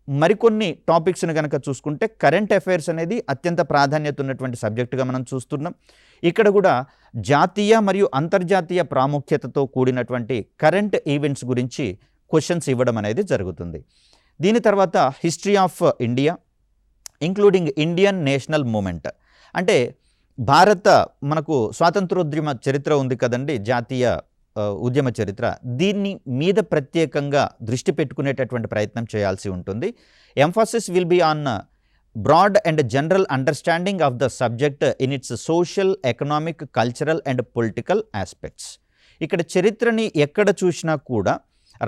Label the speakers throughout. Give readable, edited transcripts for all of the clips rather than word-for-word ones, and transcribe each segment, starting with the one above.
Speaker 1: మరికొన్ని టాపిక్స్ని కనుక చూసుకుంటే కరెంట్ అఫైర్స్ అనేది అత్యంత ప్రాధాన్యత ఉన్నటువంటి సబ్జెక్టుగా మనం చూస్తున్నాం. ఇక్కడ కూడా జాతీయ మరియు అంతర్జాతీయ ప్రాముఖ్యతతో కూడినటువంటి కరెంట్ ఈవెంట్స్ గురించి క్వశ్చన్స్ ఇవ్వడం అనేది జరుగుతుంది. దీని తర్వాత history of India including Indian national movement, అంటే మనకు స్వాతంత్రోద్యమ చరిత్ర ఉంది కదండి, జాతీయ ఉద్యమ చరిత్ర. దీన్ని మీద ప్రత్యేకంగా దృష్టి పెట్టుకునేటటువంటి ప్రయత్నం చేయాల్సి ఉంటుంది. Emphasis will be on broad and general understanding of the subject in its social, economic, cultural and political aspects. ఇక్కడ చరిత్రని ఎక్కడ చూసినా కూడా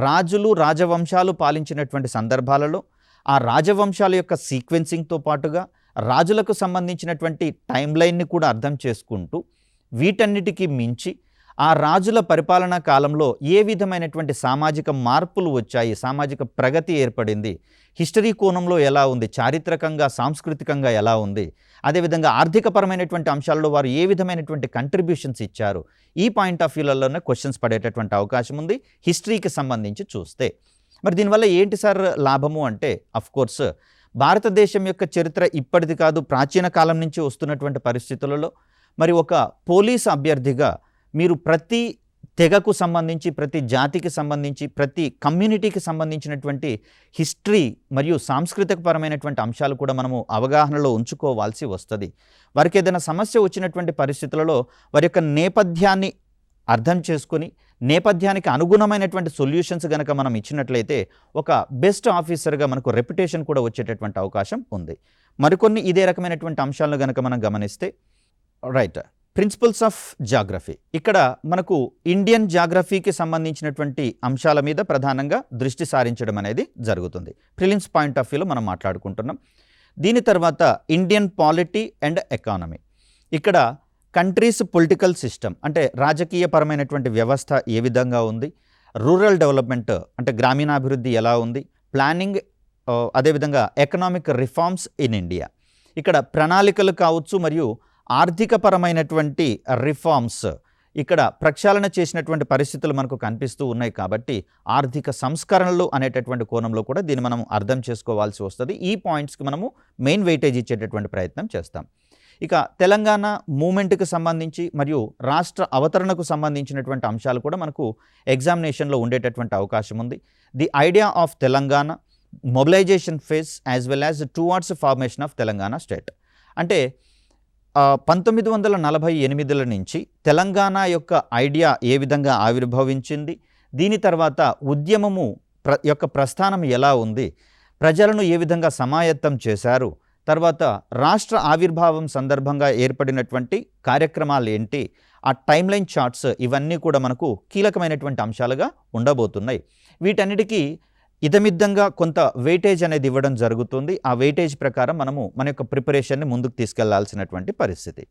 Speaker 1: రాజులు, రాజవంశాలు పాలించినటువంటి సందర్భాలలో ఆ రాజవంశాల యొక్క సీక్వెన్సింగ్తో పాటుగా రాజులకు సంబంధించినటువంటి టైం లైన్ని కూడా అర్థం చేసుకుంటూ వీటన్నిటికీ మించి ఆ రాజుల పరిపాలనా కాలంలో ఏ విధమైనటువంటి సామాజిక మార్పులు వచ్చాయి, సామాజిక ప్రగతి ఏర్పడింది, హిస్టరీ కోణంలో ఎలా ఉంది, చారిత్రకంగా, సాంస్కృతికంగా ఎలా ఉంది, అదేవిధంగా ఆర్థికపరమైనటువంటి అంశాలలో వారు ఏ విధమైనటువంటి కంట్రిబ్యూషన్స్ ఇచ్చారు, ఈ పాయింట్ ఆఫ్ వ్యూలలోనే క్వశ్చన్స్ పడేటటువంటి అవకాశం ఉంది హిస్టరీకి సంబంధించి చూస్తే. మరి దీనివల్ల ఏంటి సార్ లాభము అంటే, అఫ్కోర్స్ భారతదేశం యొక్క చరిత్ర ఇప్పటిది కాదు, ప్రాచీన కాలం నుంచి వస్తున్నటువంటి పరిస్థితులలో మరి ఒక పోలీస్ అభ్యర్థిగా మీరు ప్రతి తెగకు సంబంధించి, ప్రతి జాతికి సంబంధించి, ప్రతి కమ్యూనిటీకి సంబంధించినటువంటి హిస్టరీ మరియు సాంస్కృతికపరమైనటువంటి అంశాలు కూడా మనము అవగాహనలో ఉంచుకోవాల్సి వస్తుంది. వారికి ఏదైనా సమస్య వచ్చినటువంటి పరిస్థితులలో వారి యొక్క నేపథ్యాన్ని అర్థం చేసుకొని నేపథ్యానికి అనుగుణమైనటువంటి సొల్యూషన్స్ కనుక మనం ఇచ్చినట్లయితే ఒక బెస్ట్ ఆఫీసర్గా మనకు రెప్యుటేషన్ కూడా వచ్చేటటువంటి అవకాశం ఉంది. మరికొన్ని ఇదే రకమైనటువంటి అంశాలను కనుక మనం గమనిస్తే, రైట్, ప్రిన్సిపల్స్ ఆఫ్ జాగ్రఫీ. ఇక్కడ మనకు ఇండియన్ జాగ్రఫీకి సంబంధించినటువంటి అంశాల మీద ప్రధానంగా దృష్టి సారించడం అనేది జరుగుతుంది. ప్రిలిమ్స్ పాయింట్ ఆఫ్ వ్యూలో మనం మాట్లాడుకుంటున్నాం. దీని తర్వాత ఇండియన్ పాలిటీ అండ్ ఎకానమీ. ఇక్కడ కంట్రీస్ పొలిటికల్ సిస్టమ్, అంటే రాజకీయపరమైనటువంటి వ్యవస్థ ఏ విధంగా ఉంది, రూరల్ డెవలప్మెంట్ అంటే గ్రామీణాభివృద్ధి ఎలా ఉంది, ప్లానింగ్, అదేవిధంగా ఎకనామిక్ రిఫార్మ్స్ ఇన్ ఇండియా. ఇక్కడ ప్రణాళికలు కావచ్చు మరియు ఆర్థికపరమైనటువంటి రిఫార్మ్స్ ఇక్కడ ప్రక్షాళన చేసినటువంటి పరిస్థితులు మనకు కనిపిస్తూ ఉన్నాయి. కాబట్టి ఆర్థిక సంస్కరణలు అనేటటువంటి కోణంలో కూడా దీన్ని మనం అర్థం చేసుకోవాల్సి వస్తుంది. ఈ పాయింట్స్కి మనము మెయిన్ వెయిటేజ్ ఇచ్చేటటువంటి ప్రయత్నం చేస్తాం. ఇక తెలంగాణ మూమెంట్కి సంబంధించి మరియు రాష్ట్ర అవతరణకు సంబంధించినటువంటి అంశాలు కూడా మనకు ఎగ్జామినేషన్లో ఉండేటటువంటి అవకాశం ఉంది. The idea of Telangana, mobilization phase as well as towards formation of Telangana state. అంటే 1948 నుంచి తెలంగాణ యొక్క ఐడియా ఏ విధంగా ఆవిర్భవించింది, దీని తర్వాత ఉద్యమము యొక్క ప్రస్థానం ఎలా ఉంది, ప్రజలను ఏ విధంగా సమాయత్తం చేశారు, తర్వాత రాష్ట్ర ఆవిర్భావం సందర్భంగా ఏర్పడినటువంటి కార్యక్రమాలు ఏంటి, ఆ టైమ్లైన్ చార్ట్స్, ఇవన్నీ కూడా మనకు కీలకమైనటువంటి అంశాలుగా ఉండబోతున్నాయి. వీటన్నిటికీ ఇదమిద్దంగా కొంత వెయిటేజ్ అనేది ఇవ్వడం జరుగుతుంది. ఆ వెయిటేజ్ ప్రకారం మనము మన యొక్క ప్రిపరేషన్ని ముందుకు తీసుకెళ్లాల్సినటువంటి పరిస్థితి.